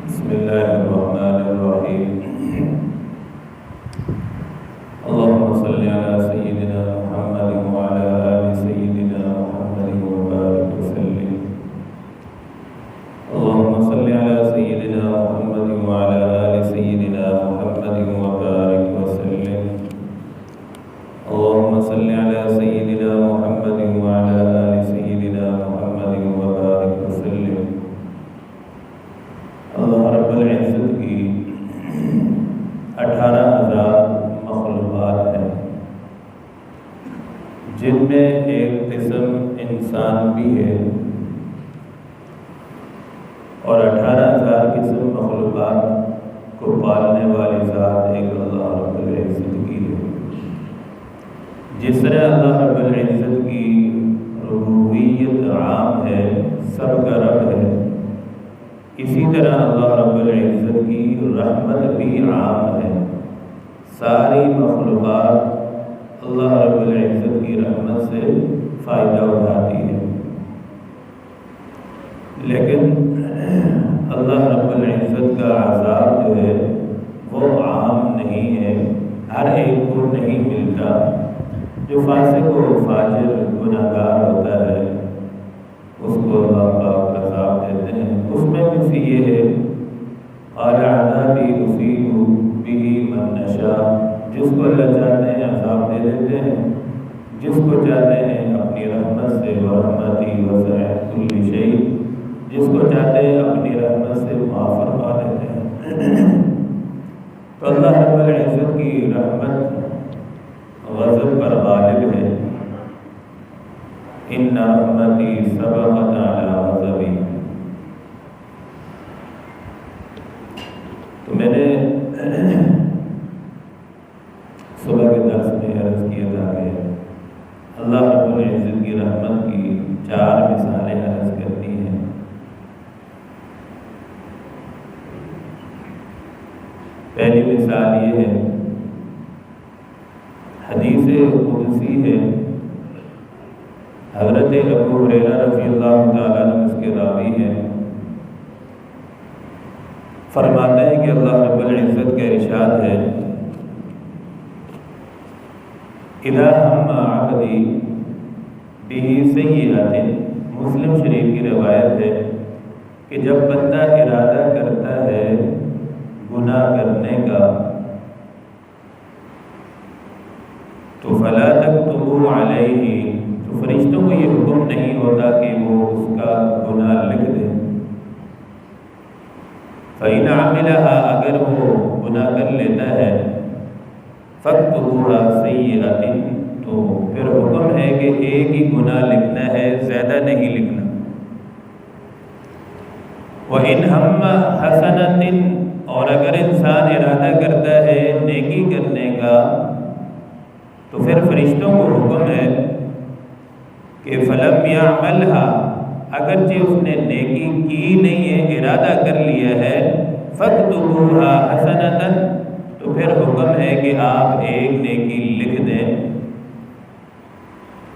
بسم الله الرحمن الرحيم. اللهم صل على سيدنا محمد وعلى آل سيدنا محمد وبارك وسلم. اللهم صل على سيدنا محمد وعلى آل سيدنا محمد وبارك وسلم. اللهم صل على سيدنا محمد وعلى آل سيدنا محمد وبارك وسلم. اللہ رب العزت کی 18,000 مخلوقات ہیں، جن میں ایک قسم انسان بھی ہے، اور 18,000 قسم مخلوقات کو پالنے والی ذات ایک اللہ رب العزت کی ہے۔ جس طرح اللہ رب العزت کی ربوبیت عام ہے، سب کا رب ہے، اسی طرح اللہ رب العزت کی رحمت بھی عام ہے۔ ساری مخلوقات اللہ رب العزت کی رحمت سے فائدہ اٹھاتی ہے، لیکن اللہ رب العزت کا عذاب جو ہے وہ عام نہیں ہے، ہر ایک کو نہیں ملتا۔ جو فاسق و فاجر گناہگار ہوتا ہے اس کو اللہ پاک عذاب دیتے ہیں۔ اس میں بھی سے یہ ہے قال عذابی اصیب بہ من نشاء، جس کو اللہ چاہتے ہیں عذاب دے دیتے ہیں، جس کو چاہتے ہیں اپنی رحمت سے ورحمتی وسعت کل شیء، جس کو چاہتے ہیں اپنی رحمت سے معاف فرما دیتے ہیں۔ تو اللہ رب العزت کی رحمت غضب پر غالب ہے۔ ان رحمتی سبقت علی غضبی۔ تو میں نے صبح کے درس میں عرض کیا تھا کہ اللہ رب العزت کی رحمت کی 4 مثالیں عرض کرنی ہیں۔ پہلی مثال یہ ہے، حدیث قدسی ہے، حضرت ابو ہریرہ رضی اللہ تعالیٰ عنہ اس کے راوی ہیں، فرماتے ہیں کہ اللہ رب العزت کا ارشاد ہے اذا ہم عبدی بہ سیئۃ، مسلم شریف کی روایت ہے کہ جب بندہ ارادہ کرتا ہے گناہ کرنے کا تو فلا تکتبوا علیہ، تو فرشتوں کو یہ حکم نہیں ہوتا کہ وہ اس کا گناہ لکھ دیں۔ فإن عملها، اگر وہ گناہ کر لیتا ہے، فاکتبوها سیئۃ، تو پھر حکم ہے کہ ایک ہی گناہ لکھنا ہے، زیادہ نہیں لکھنا۔ وإن ہم حسنۃ، اور اگر انسان ارادہ کرتا ہے نیکی کرنے کا تو پھر فرشتوں کو حکم ہے کہ فلم یعملها، اگرچہ اس نے نیکی کی نہیں ہے، ارادہ کر لیا ہے، فاکتبوها حسنۃ، تو پھر حکم ہے کہ آپ ایک نیکی لکھ دیں۔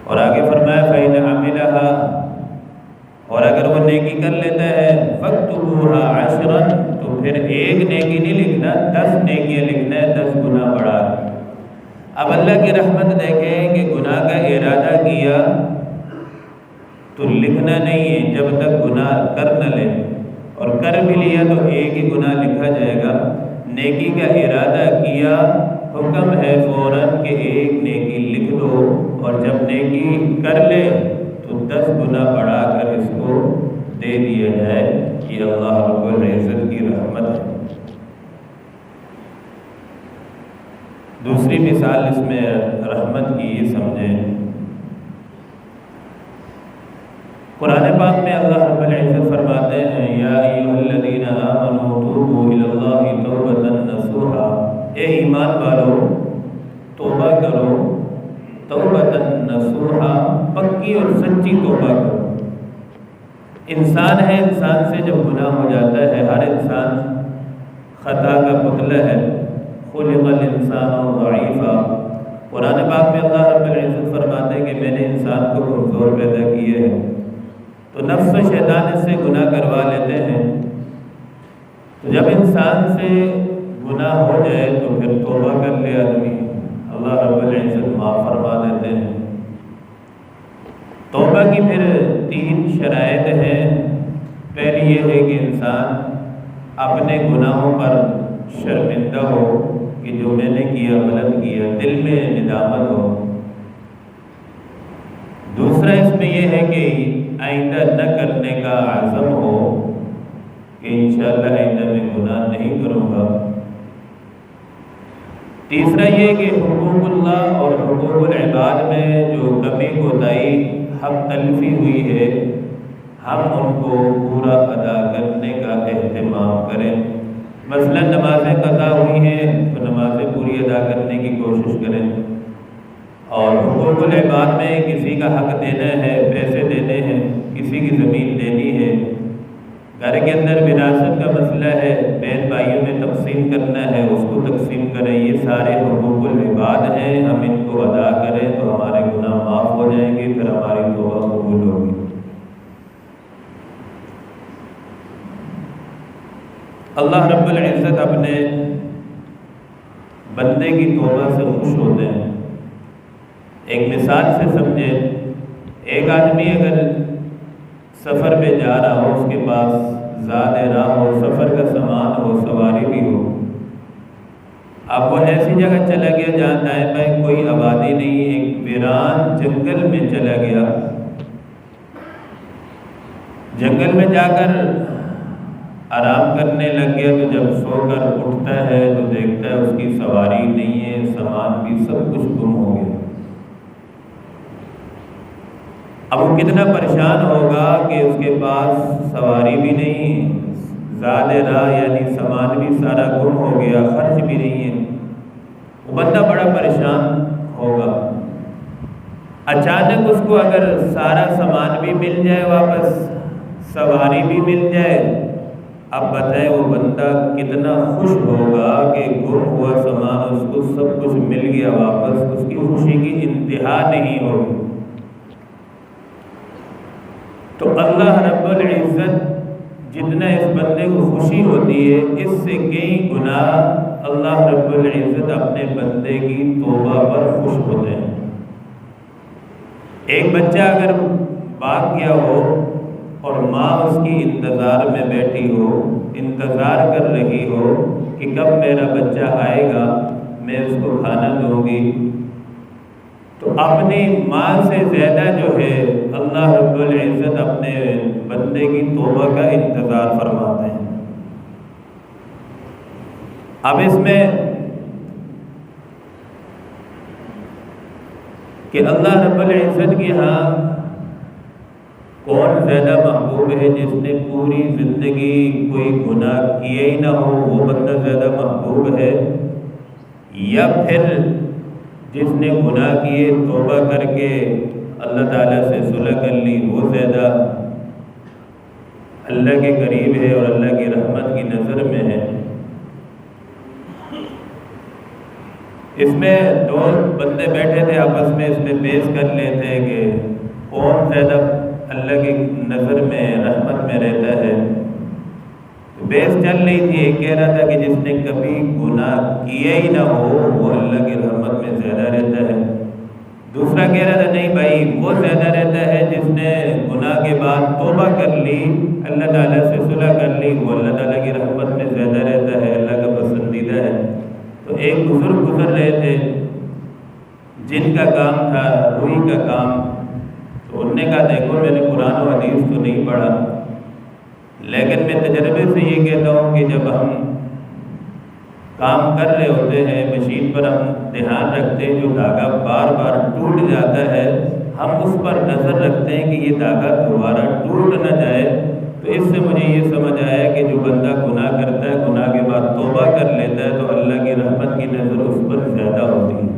اور آگے فرمایا فإن عملها، اور اگر وہ نیکی کر لیتا ہے، فاکتبوها عشرا، تو پھر ایک نیکی نہیں لکھنا، 10 نیکیاں لکھنا ہے، 10 گناہ بڑھا۔ اب اللہ کی رحمت دیکھیں کہ گناہ کا ارادہ کیا تو لکھنا نہیں ہے جب تک گناہ کر نہ لے، اور کر بھی لیا تو ایک ہی گناہ لکھا جائے گا۔ نیکی کا ارادہ کیا، حکم ہے فوراً کہ ایک نیکی لکھ دو، اور جب نیکی کر لے تو 10 گناہ بڑھا کر اس کو دے دیا جائے۔ یہ اللہ رب العزت کی رحمت ہے۔ دوسری مثال اس میں رحمت کی یہ سمجھیں، قرآن پاک میں اللہ رب العزت فرماتے ہیں یا ایھا الذین آمنوا توبوا الی اللہ توبۃ نصوحا، اے ایمان والو توبہ کرو، توبۃ نصوحا، پکی اور سچی توبہ کرو۔ انسان ہے، انسان سے جب گناہ ہو جاتا ہے، ہر انسان خطا کا پتلا ہے، خلق الانسان ضعیفا۔ قرآن پاک میں اللہ رب العزت فرماتے ہیں کہ میں نے انسان کو کمزور پیدا کیا ہے، تو نفس و شیطان اس سے گناہ کروا لیتے ہیں، تو جب انسان سے گناہ ہو جائے تو پھر توبہ کر لے آدمی، اللہ رب العزت معاف فرما دیتے ہیں۔ توبہ کی پھر 3 شرائط ہیں۔ پہلی یہ ہے کہ انسان اپنے گناہوں پر شرمندہ ہو کہ جو میں نے کیا غلط کیا، دل میں ندامت ہو۔ دوسرا اس میں یہ ہے کہ آئندہ نہ کرنے کا عزم ہو کہ انشاءاللہ آئندہ میں گناہ نہیں کروں گا۔ تیسرا یہ کہ حقوق اللہ اور حقوق العباد میں جو کمی کوتاہی حق تلفی ہوئی ہے، ہم ان کو پورا ادا کرنے کا اہتمام کریں۔ مثلا نمازیں قضا ہوئی ہیں تو نمازیں پوری ادا کرنے کی کوشش کریں، اور حقوق العباد میں کسی کا حق دینا ہے، پیسے دینے ہیں، کسی کی زمین دینی ہے، گھر کے اندر وراثت کا مسئلہ ہے، بہن بھائیوں میں تقسیم کرنا ہے، اس کو تقسیم کریں۔ یہ سارے حقوق العباد ہیں، ہم ان کو ادا کریں تو ہمارے گناہ معاف ہو جائیں گے، پھر ہماری توبہ قبول ہوگی۔ اللہ رب العزت اپنے بندے کی توبہ سے خوش ہوتے ہیں۔ ایک مثال سے سمجھے، ایک آدمی اگر سفر پہ جا رہا ہو، اس کے پاس زاد راہ ہو، سفر کا سامان ہو، سواری بھی ہو، اب وہ ایسی جگہ چلا گیا جہاں دائیں بائیں کوئی آبادی نہیں، ایک ویران جنگل میں چلا گیا۔ جنگل میں جا کر آرام کرنے لگ گیا، تو جب سو کر اٹھتا ہے تو دیکھتا ہے اس کی سواری نہیں ہے، سامان بھی سب کچھ گم ہو گیا۔ اب وہ کتنا پریشان ہوگا کہ اس کے پاس سواری بھی نہیں، زاد راہ یعنی سامان بھی سارا گم ہو گیا، خرچ بھی نہیں ہے۔ وہ بندہ بڑا پریشان ہوگا۔ اچانک اس کو اگر سارا سامان بھی مل جائے، واپس سواری بھی مل جائے، اب بتائیں وہ بندہ کتنا خوش ہوگا کہ گم ہوا سامان اس کو سب کچھ مل گیا واپس، اس کی خوشی کی انتہا نہیں ہوگی۔ تو اللہ رب العزت جتنا اس بندے کو خوشی ہوتی ہے، اس سے کئی گنا اللہ رب العزت اپنے بندے کی توبہ پر خوش ہوتے ہیں۔ ایک بچہ اگر بھاگ گیا ہو اور ماں اس کی انتظار میں بیٹھی ہو، انتظار کر رہی ہو کہ کب میرا بچہ آئے گا، میں اس کو کھانا دوں گی، تو اپنی ماں سے زیادہ جو ہے اللہ رب العزت اپنے بندے کی توبہ کا انتظار فرماتے ہیں۔ اب اس میں کہ اللہ رب العزت کے ہاں کون زیادہ محبوب ہے؟ جس نے پوری زندگی کوئی گناہ کیے ہی نہ ہو وہ بندہ زیادہ محبوب ہے، یا پھر جس نے گناہ کیے توبہ کر کے اللہ تعالیٰ سے صلح کر لی وہ زیادہ اللہ کے قریب ہے اور اللہ کی رحمت کی نظر میں ہے؟ اس میں دو بندے بیٹھے تھے آپس میں، اس میں بحث کر لیتے ہیں کہ کون زیادہ اللہ کی نظر میں رحمت میں رہتا ہے۔ بحث چل رہی تھی، ایک کہہ رہا تھا کہ جس نے کبھی گناہ کیا ہی نہ ہو وہ اللہ کی رحمت میں زیادہ رہتا ہے، دوسرا کہہ رہا تھا نہیں بھائی وہ زیادہ رہتا ہے جس نے گناہ کے بعد توبہ کر لی، اللہ تعالیٰ سے صلح کر لی، وہ اللہ تعالیٰ کی رحمت میں زیادہ رہتا ہے، اللہ کا پسندیدہ ہے۔ تو ایک بزرگ گزر رہے تھے جن کا کام تھا روئی کا کام، تو انہوں نے کہا دیکھو میں نے قرآن و حدیث تو نہیں پڑھا، لیکن میں تجربے سے یہ کہتا ہوں کہ جب ہم کام کر رہے ہوتے ہیں مشین پر، ہم دھیان رکھتے ہیں جو دھاگا بار بار ٹوٹ جاتا ہے، ہم اس پر نظر رکھتے ہیں کہ یہ دھاگا دوبارہ ٹوٹ نہ جائے۔ تو اس سے مجھے یہ سمجھ آیا کہ جو بندہ گناہ کرتا ہے، گناہ کے بعد توبہ کر لیتا ہے، تو اللہ کی رحمت کی نظر اس پر زیادہ ہوتی ہے۔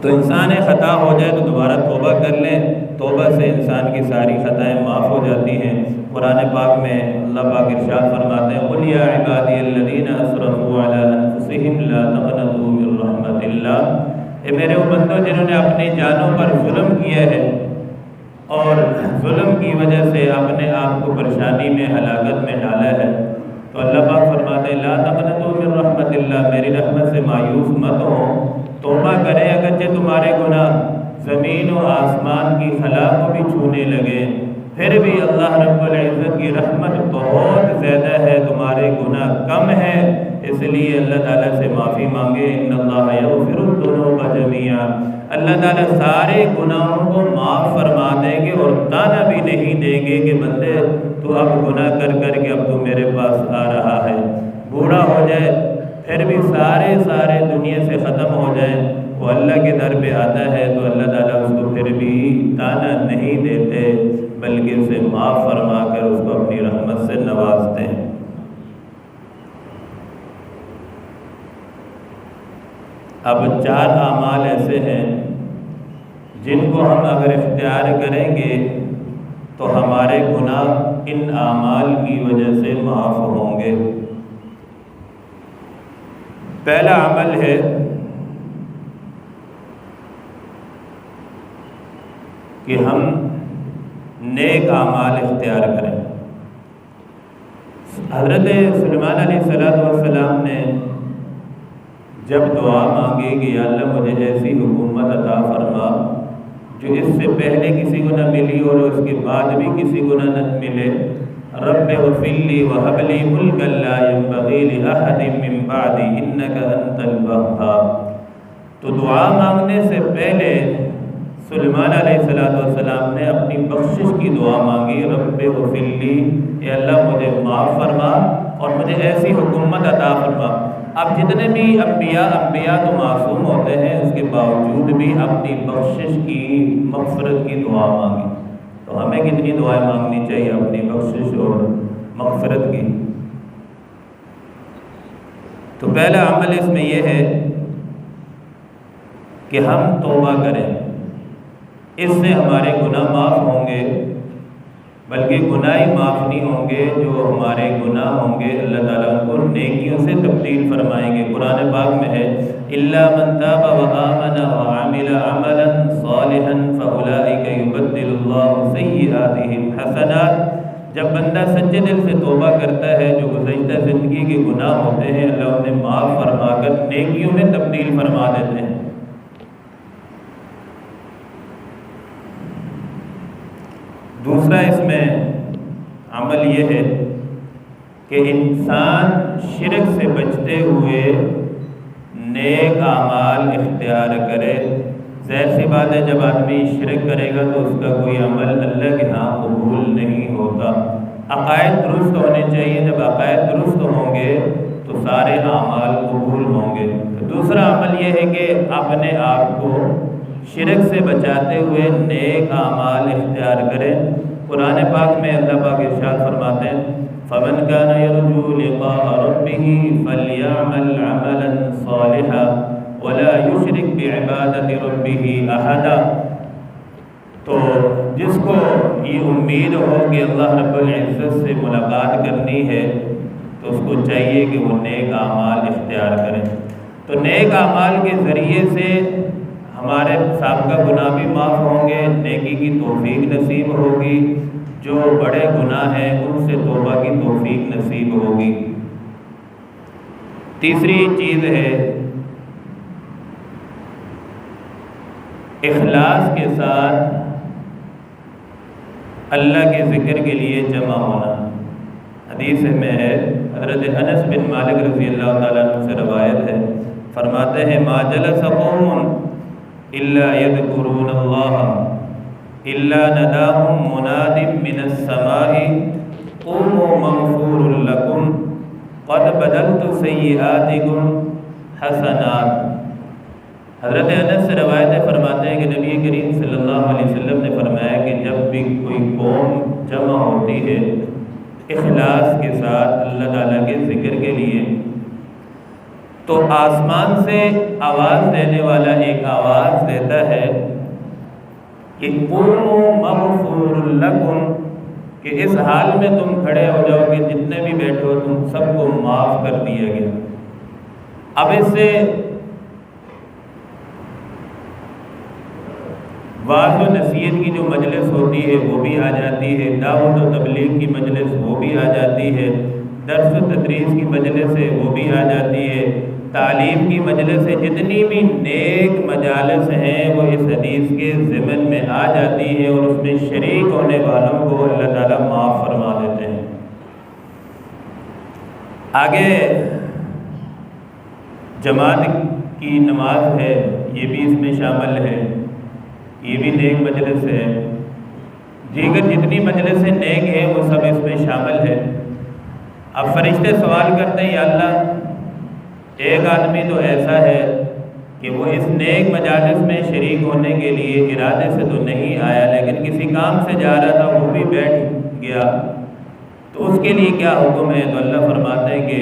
تو انسان خطا ہو جائے تو دوبارہ توبہ کر لیں، توبہ سے انسان کی ساری خطائیں معاف ہو جاتی ہیں۔ قرآن پاک میں اللہ پاک ارشاد فرماتے ہیں قُلْ يَا عِبَادِيَ الَّذِينَ أَسْرَفُوا عَلَىٰ أَنفُسِهِمْ لَا تَقْنَطُوا مِن رَحْمَةِ اللَّهِ، اے میرے وہ بندوں جنہوں نے اپنی جانوں پر ظلم کیا ہے اور ظلم کی وجہ سے اپنے آپ کو پریشانی میں ہلاکت میں ڈالا ہے، تو اللہ پاک فرماتے ہیں لا تقنطوا من رحمت اللہ، میری رحمت سے مایوس مت ہو، توبہ کریں اگرچہ تمہارے گناہ زمین و آسمان کی خلا کو بھی چھونے لگے، پھر بھی اللہ رب العزت کی رحمت بہت زیادہ ہے، تمہارے گناہ کم ہے، اس لیے اللہ تعالیٰ سے معافی مانگے۔ ان اللہ یغفر الذنوب جميعا، اللہ تعالیٰ سارے گناہوں کو معاف فرما دیں گے اور تانا بھی نہیں دیں گے کہ بندے تو اب گناہ کر کر کے اب تو میرے پاس آ رہا ہے، بوڑھا ہو جائے پھر بھی سارے دنیا سے ختم ہو جائے، وہ اللہ کے در پہ آتا ہے تو اللہ تعالیٰ اس کو پھر بھی تانا نہیں دیتے بلکہ اسے معاف فرما کر اس کو اپنی رحمت سے نوازتے ہیں۔ اب 4 اعمال ایسے ہیں جن کو ہم اگر اختیار کریں گے تو ہمارے گناہ ان اعمال کی وجہ سے معاف ہوں گے۔ پہلا عمل ہے کہ ہم نیک اعمال اختیار کریں۔ حضرت سلیمان علیہ السلام نے جب دعا مانگی کہ یا اللہ مجھے ایسی حکومت عطا فرما جو اس سے پہلے کسی کو نہ ملی اور اس کے بعد بھی کسی کو نہ ملے، رب اغفر لی وہب لی ملکا لا ينبغی لأحد من بعدی انک انت الوہاب۔ تو دعا مانگنے سے پہلے سلیمان علیہ السلام نے اپنی بخشش کی دعا مانگی، رب اغفر لی، اے اللہ مجھے معاف فرما اور مجھے ایسی حکومت عطا فرما۔ اب جتنے بھی انبیاء تو معصوم ہوتے ہیں، اس کے باوجود بھی اپنی بخشش کی مغفرت کی دعا مانگی۔ تو ہمیں کتنی دعائیں مانگنی چاہیے اپنی بخشش اور مغفرت کی؟ تو پہلا عمل اس میں یہ ہے کہ ہم توبہ کریں، اس سے ہمارے گناہ معاف ہوں گے، بلکہ گناہ ہی معاف نہیں ہوں گے، جو ہمارے گناہ ہوں گے اللہ تعالیٰ ان کو نیکیوں سے تبدیل فرمائیں گے۔ قرآن پاک میں ہے اِلَّا مَن تَابَ وَآمَنَ وَعَمِلَ عَمَلًا صَالِحًا فَأُولَٰئِكَ يُبَدِّلُ اللَّهُ سَيِّئَاتِهِمْ حَسَنَاتٍ۔ جب بندہ سچے دل سے توبہ کرتا ہے، جو گزشتہ زندگی کے گناہ ہوتے ہیں اللہ انہیں معاف فرما کر نیکیوں میں تبدیل فرما دیتے ہیں۔ دوسرا اس میں عمل یہ ہے کہ انسان شرک سے بچتے ہوئے نیک اعمال اختیار کرے۔ ظاہر سی بات ہے جب آدمی شرک کرے گا تو اس کا کوئی عمل اللہ کے ہاں قبول نہیں ہوتا۔ عقائد درست ہونے چاہیے، جب عقائد درست ہوں گے تو سارے اعمال قبول ہوں گے۔ دوسرا عمل یہ ہے کہ اپنے آپ کو شرک سے بچاتے ہوئے نیک اعمال اختیار کریں۔ قرآن پاک میں اللہ پاک ارشاد فرماتے ہیں فَمَنْ كَانَ يَرْجُو لِقَاءَ رَبِّهِ فَلْيَعْمَلْ عَمَلًا صَالِحًا وَلَا يُشْرِكْ بِعِبَادَةِ رَبِّهِ أَحَدًا۔ تو جس کو یہ امید ہو کہ اللہ رب العزت سے ملاقات کرنی ہے تو اس کو چاہیے کہ وہ نیک اعمال اختیار کریں۔ تو نیک اعمال کے ذریعے سے ہمارے سابقہ گناہ بھی معاف ہوں گے، نیکی کی توفیق نصیب ہوگی، جو بڑے گناہ ہیں ان سے توبہ کی توفیق نصیب ہوگی۔ تیسری چیز ہے اخلاص کے ساتھ اللہ کے ذکر کے لیے جمع ہونا۔ حدیث میں ہے، حضرت انس بن مالک رضی اللہ تعالیٰ عنہ سے روایت ہے، فرماتے ہیں ما جلس قوم الا يذكرون الله الا نداهم مناد من السماء قوموا مغفور لكم قد بدلت سیئاتکم حسنات۔ حضرت انس سے روایتیں فرماتے ہیں کہ نبی کریم صلی اللہ علیہ وسلم نے فرمایا کہ جب بھی کوئی قوم جمع ہوتی ہے اخلاص کے ساتھ اللہ تعالیٰ کے ذکر کے لیے، تو آسمان سے آواز دینے والا ایک آواز دیتا ہے کہ قوموا مغفور لکم، کہ اس حال میں تم کھڑے ہو جاؤ کہ جتنے بھی بیٹھے ہو تم سب کو معاف کر دیا گیا۔ اب اس سے وعظ و نصیحت کی جو مجلس ہوتی ہے وہ بھی آ جاتی ہے، دعوت و تبلیغ کی مجلس وہ بھی آ جاتی ہے، درس و تدریس کی مجلس ہے وہ بھی آ جاتی ہے، تعلیم کی مجلس ہے، جتنی بھی نیک مجالس ہیں وہ اس حدیث کے ضمن میں آ جاتی ہیں، اور اس میں شریک ہونے والوں کو اللہ تعالیٰ معاف فرما دیتے ہیں۔ آگے جماعت کی نماز ہے، یہ بھی اس میں شامل ہے، یہ بھی نیک مجلس ہے، دیگر جتنی مجلسیں نیک ہیں وہ سب اس میں شامل ہے۔ اب فرشتے سوال کرتے ہیں، یا اللہ ایک آدمی تو ایسا ہے کہ وہ اس نیک مجالس میں شریک ہونے کے لیے ارادے سے تو نہیں آیا، لیکن کسی کام سے جا رہا تھا، وہ بھی بیٹھ گیا، تو اس کے لیے کیا حکم ہے؟ تو اللہ فرماتے ہیں کہ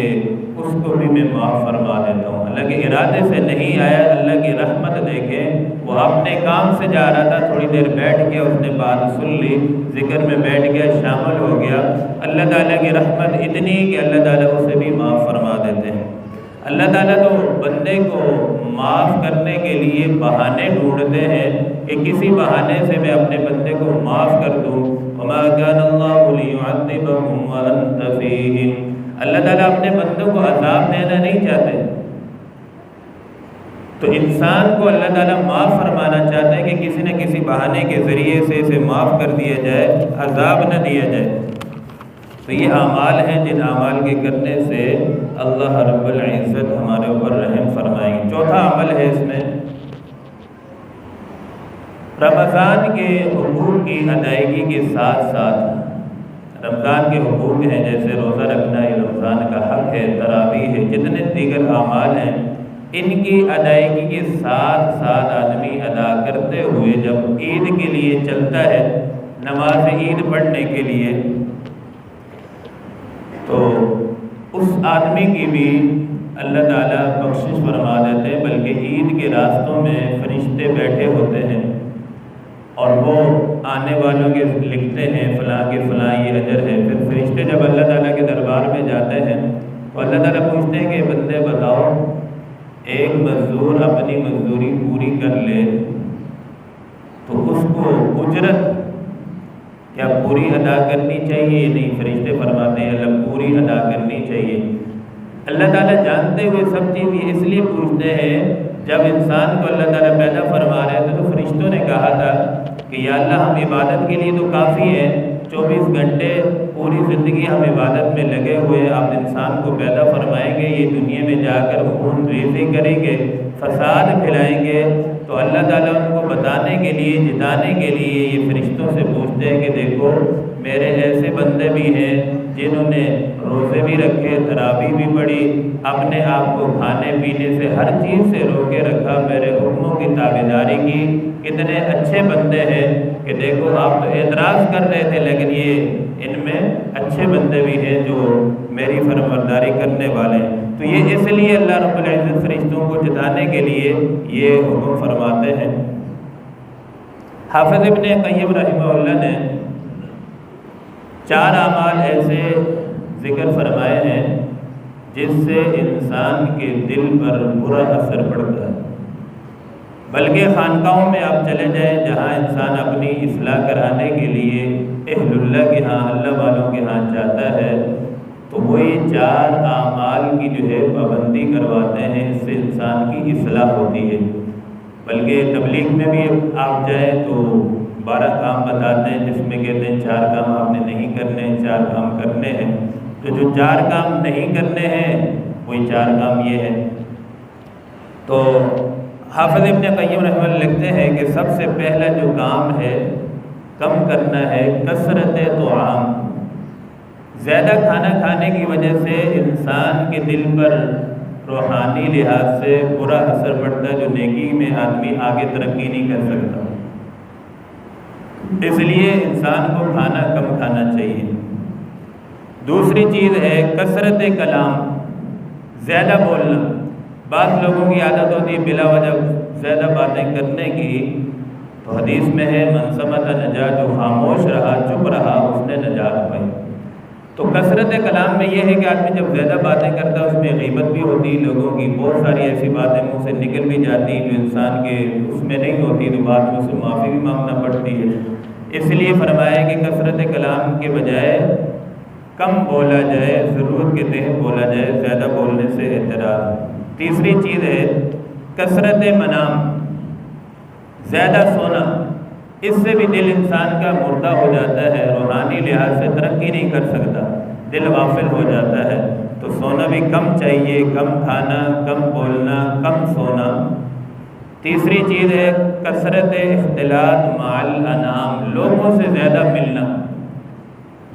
اس کو بھی میں معاف فرما دیتا ہوں۔ حالانکہ ارادے سے نہیں آیا، اللہ کی رحمت دیکھیں، وہ اپنے کام سے جا رہا تھا، تھوڑی دیر بیٹھ گیا، اس نے بات سن لی، ذکر میں بیٹھ گیا، شامل ہو گیا، اللہ تعالیٰ کی رحمت اتنی کہ اللہ تعالیٰ اسے بھی معاف فرما دیتے ہیں۔ اللہ تعالیٰ تو بندے کو معاف کرنے کے لیے بہانے ڈھونڈتے ہیں کہ کسی بہانے سے میں اپنے بندے کو معاف کر دوں۔ وَمَا كَانَ اللَّهُ لِيُعَذِّبَهُمْ وَأَنْتَ فِيهِمْ، اللہ تعالیٰ اپنے بندوں کو عذاب دینا نہیں چاہتے، تو انسان کو اللہ تعالیٰ معاف فرمانا چاہتے ہیں کہ کسی نہ کسی بہانے کے ذریعے سے اسے معاف کر دیا جائے، عذاب نہ دیا جائے۔ تو یہ اعمال ہیں جن اعمال کے کرنے سے اللہ رب العزت ہمارے اوپر رحم فرمائیں گے۔ چوتھا عمل ہے اس میں رمضان کے حقوق کی ادائیگی کے ساتھ ساتھ، رمضان کے حقوق ہیں جیسے روزہ رکھنا، یہ رمضان کا حق ہے، تراویح ہے، جتنے دیگر اعمال ہیں، ان کی ادائیگی کے ساتھ ساتھ آدمی ادا کرتے ہوئے جب عید کے لیے چلتا ہے، نماز عید پڑھنے کے لیے، تو اس آدمی کی بھی اللہ تعالیٰ بخشش فرما دیتے ہیں، بلکہ عید کے راستوں میں فرشتے بیٹھے ہوتے ہیں اور وہ آنے والوں کے لکھتے ہیں فلاں کے فلاں یہ اجر ہے۔ پھر فرشتے جب اللہ تعالیٰ کے دربار میں جاتے ہیں تو اللہ تعالیٰ پوچھتے ہیں کہ بندے بتاؤ، ایک مزدور اپنی مزدوری پوری کر لے تو اس کو اجرت کیا پوری ادا کرنی چاہیے؟ نہیں، فرشتے فرماتے ہیں اللہ پوری ادا کرنی چاہیے۔ اللہ تعالیٰ جانتے ہوئے سب چیز یہ اس لیے پوچھتے ہیں، جب انسان کو اللہ تعالیٰ پیدا فرما رہے تھے تو فرشتوں نے کہا تھا کہ یا اللہ ہم عبادت کے لیے تو کافی ہیں، 24 گھنٹے پوری زندگی ہم عبادت میں لگے ہوئے، آپ انسان کو پیدا فرمائیں گے، یہ دنیا میں جا کر خون ریزی کریں گے، فساد پھیلائیں گے، تو اللہ تعالیٰ ان کو بتانے کے لیے، جتانے کے لیے یہ فرشتوں سے پوچھتے ہیں کہ دیکھو میرے ایسے بندے بھی ہیں جنہوں نے روزے بھی رکھے، تراویح بھی پڑھی، اپنے آپ کو کھانے پینے سے ہر چیز سے روکے رکھا، میرے حکموں کی تابعداری کی، کتنے اچھے بندے ہیں کہ دیکھو آپ تو اعتراض کر رہے تھے لیکن یہ ان میں اچھے بندے بھی ہیں جو میری فرمانبرداری کرنے والے ہیں۔ تو یہ اس لیے اللہ رب العزت فرشتوں کو جتانے کے لیے یہ حکم فرماتے ہیں۔ حافظ ابن قیم رحمہ اللہ نے 4 اعمال ایسے ذکر فرمائے ہیں جس سے انسان کے دل پر برا اثر پڑتا ہے، بلکہ خانقاہوں میں آپ چلے جائیں جہاں انسان اپنی اصلاح کرانے کے لیے اہل اللہ کے ہاں، اللہ والوں کے ہاں جاتا ہے تو وہی 4 اعمال کی جو ہے پابندی کرواتے ہیں، اس سے انسان کی اصلاح ہوتی ہے۔ بلکہ تبلیغ میں بھی آپ جائیں تو 12 کام بتاتے ہیں جس میں کہتے ہیں 4 کام آپ نے نہیں کرنے، 4 کام کرنے ہیں، تو جو 4 کام نہیں کرنے ہیں وہی 4 کام یہ ہیں۔ تو حافظ ابن قیم رحمہ اللہ لکھتے ہیں کہ سب سے پہلا جو کام ہے کم کرنا ہے کثرت طعام، زیادہ کھانا کھانے کی وجہ سے انسان کے دل پر روحانی لحاظ سے برا اثر پڑتا ہے، جو نیکی میں آدمی آگے ترقی نہیں کر سکتا، اس لیے انسان کو کھانا کم کھانا چاہیے۔ دوسری چیز ہے کثرت کلام، زیادہ بولنا۔ بعض لوگوں کی عادت ہوتی ہے بلا وجہ زیادہ باتیں کرنے کی، تو حدیث میں ہے من صمت نجا، جو خاموش رہا، چپ رہا، اس نے نجات پائی۔ تو کثرت کلام میں یہ ہے کہ آدمی جب زیادہ باتیں کرتا ہے اس میں غیبت بھی ہوتی، لوگوں کی بہت ساری ایسی باتیں منہ سے نکل بھی جاتی جو انسان کے اس میں نہیں ہوتی، تو بعد میں اسے معافی بھی مانگنا پڑتی ہے۔ اس لیے فرمایا کہ کثرت کلام کے بجائے کم بولا جائے، ضرورت کے تحت بولا جائے، زیادہ بولنے سے اعتراض۔ تیسری چیز ہے کثرت منام، زیادہ سونا، اس سے بھی دل انسان کا مردہ ہو جاتا ہے، روحانی لحاظ سے ترقی نہیں کر سکتا، دل غافل ہو جاتا ہے۔ تو سونا بھی کم چاہیے، کم کھانا، کم بولنا، کم سونا۔ تیسری چیز ہے کثرت اختلاط مع الانام، لوگوں سے زیادہ ملنا،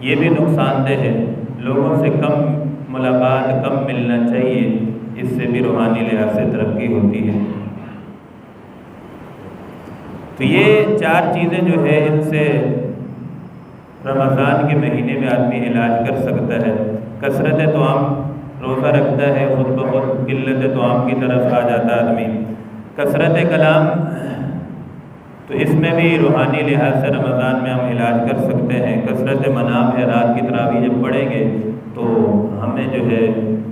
یہ بھی نقصان دہ ہے۔ لوگوں سے کم ملاقات، کم ملنا چاہیے، اس سے بھی روحانی لحاظ سے ترقی ہوتی ہے۔ تو یہ چار چیزیں جو ہے ان سے رمضان کے مہینے میں آدمی علاج کر سکتا ہے۔ کثرت طعام، روزہ رکھتا ہے خود بخود قلت طعام کی طرف آ جاتا ہے آدمی۔ کثرت کلام، تو اس میں بھی روحانی لحاظ سے رمضان میں ہم علاج کر سکتے ہیں۔ کثرت منام ہے، رات کی تراویح جب پڑھیں گے تو ہمیں جو ہے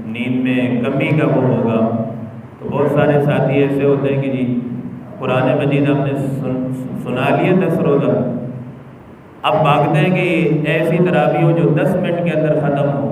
نیند میں کمی کا وہ ہوگا۔ تو بہت سارے ساتھی ایسے ہوتے ہیں کہ جی قرآن مجید ہم نے سنا لیے 10 روزہ، اب بھاگتے ہیں کہ ایسی تراویح ہو جو 10 منٹ کے اندر ختم ہو۔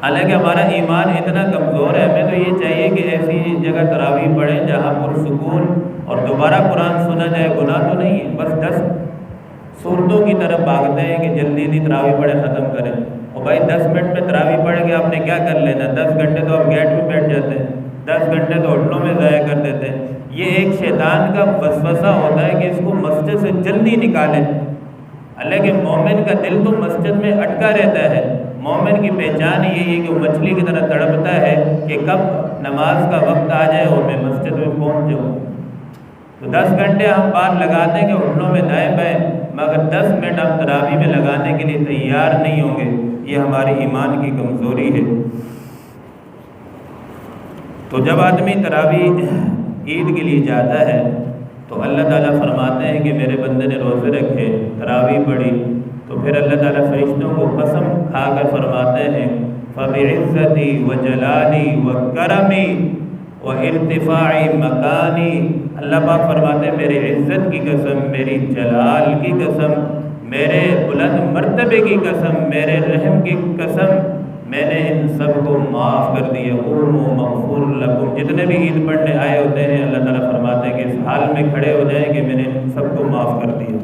حالانکہ ہمارا ایمان اتنا کمزور ہے، ہمیں تو یہ چاہیے کہ ایسی جگہ تراویح پڑھیں جہاں پرسکون اور دوبارہ قرآن سنا جائے، گناہ تو نہیں ہے۔ بس 10 صورتوں کی طرف بھاگتے ہیں کہ جلدی جلدی تراویح پڑھیں، ختم کریں۔ اور بھائی 10 منٹ میں تراویح پڑھ کے آپ نے کیا کر لینا؟ 10 گھنٹے تو آپ گیٹ میں بیٹھ جاتے ہیں، 10 گھنٹے تو ہوٹلوں میں ضائع کر دیتے ہیں۔ یہ ایک شیطان کا وسوسہ ہوتا ہے کہ اس کو مسجد سے جلدی نکالیں۔ حالانکہ مومن کا دل تو مسجد میں اٹکا رہتا ہے۔ مومن کی پہچان یہی ہے کہ وہ مچھلی کی طرح تڑپتا ہے کہ کب نماز کا وقت آ جائے اور میں مسجد میں پہنچ جاؤں۔ تو 10 گھنٹے ہم بعد لگا دیں گے ہوٹلوں میں دائیں بائیں، مگر 10 منٹ ہم تراویح میں لگانے کے لیے تیار نہیں ہوں گے۔ یہ ہماری ایمان کی کمزوری ہے۔ تو جب آدمی تراویح عید کے لیے جاتا ہے تو اللہ تعالیٰ فرماتے ہیں کہ میرے بندے نے روزے رکھے، تراویح پڑھی، تو پھر اللہ تعالیٰ فرشتوں کو قسم کھا کر فرماتے ہیں فَبِعِزَّتِي وَجَلَالِي وَكَرَمِي وَارْتِفَاعِ مَكَانِي، اللہ پاک فرماتے ہیں میری عزت کی قسم، میری جلال کی قسم، میرے بلند مرتبے کی قسم، میرے رحم کی قسم، میں نے ان سب کو معاف کر دیا۔ قوموا مغفور لکم، جتنے بھی عید پڑھنے آئے ہوتے ہیں اللہ تعالیٰ فرماتے ہیں کہ اس حال میں کھڑے ہو جائیں کہ میں نے ان سب کو معاف کر دیا۔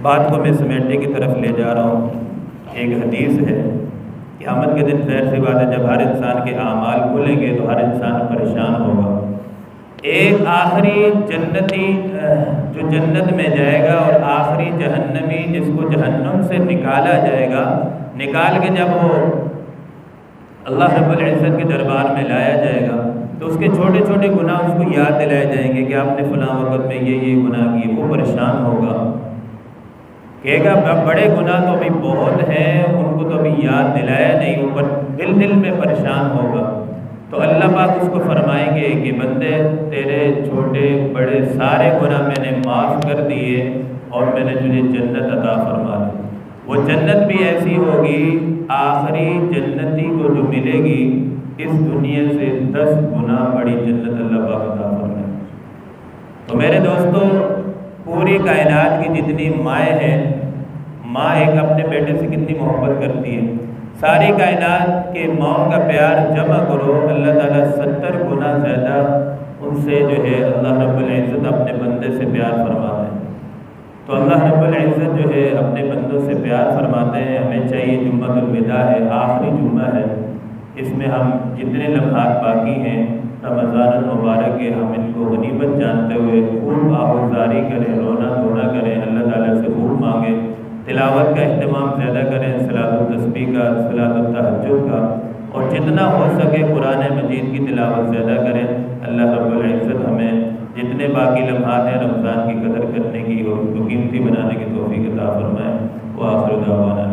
بات کو میں سمیٹنے کی طرف لے جا رہا ہوں۔ ایک حدیث ہے، قیامت کے دن ظاہر سی بات ہے جب ہر انسان کے اعمال کھلیں گے تو ہر انسان پریشان ہوگا۔ ایک آخری جنتی جو جنت میں جائے گا اور آخری جہنمی جس کو جہنم سے نکالا جائے گا، نکال کے جب وہ اللہ رب العزت کے دربار میں لایا جائے گا تو اس کے چھوٹے چھوٹے گناہ اس کو یاد دلائے جائیں گے کہ آپ نے فلاں وقت میں یہ گناہ کیے۔ وہ پریشان ہوگا، کہے گا بڑے گناہ تو ابھی بہت ہیں، ان کو تو ابھی یاد دلایا نہیں، اوپر دل میں پریشان ہوگا۔ تو اللہ پاک اس کو فرمائیں گے کہ بندے تیرے چھوٹے بڑے سارے گناہ میں نے معاف کر دیے اور میں نے تجھے جنت عطا فرما دی۔ وہ جنت بھی ایسی ہوگی، آخری جنتی کو جو ملے گی اس دنیا سے 10 گنا بڑی جنت اللہ پاک عطا فرمائے۔ تو میرے دوستو، پوری کائنات کی جتنی مائیں ہیں، ماں ایک اپنے بیٹے سے کتنی محبت کرتی ہے، ساری کائنات کے ماؤں کا پیار جمع کرو، اللہ تعالیٰ 70 گنا زیادہ ان سے جو ہے اللہ رب العزت اپنے بندے سے پیار فرماتے ہیں۔ تو اللہ رب العزت جو ہے اپنے بندوں سے پیار فرماتے ہیں۔ ہمیں چاہیے، جمعۃ الوداع ہے، آخری جمعہ ہے، اس میں ہم جتنے لمحات باقی ہیں رمضان المبارک کے، ہم ان کو غنیمت جانتے ہوئے خوب آہوزاری کریں، رونا دھونا کریں، اللہ تعالیٰ سے خوب مانگیں، تلاوت کا اہتمام زیادہ کریں، صلاۃ التسبیح کا، صلاۃ التہجد کا، اور جتنا ہو سکے قرآن مجید کی تلاوت زیادہ کریں۔ اللہ رب العزت ہمیں جتنے باقی لمحات ہیں رمضان کی قدر کرنے کی اور اس کو قیمتی بنانے کی توفیق عطا فرمائے۔ وآخر دعوانا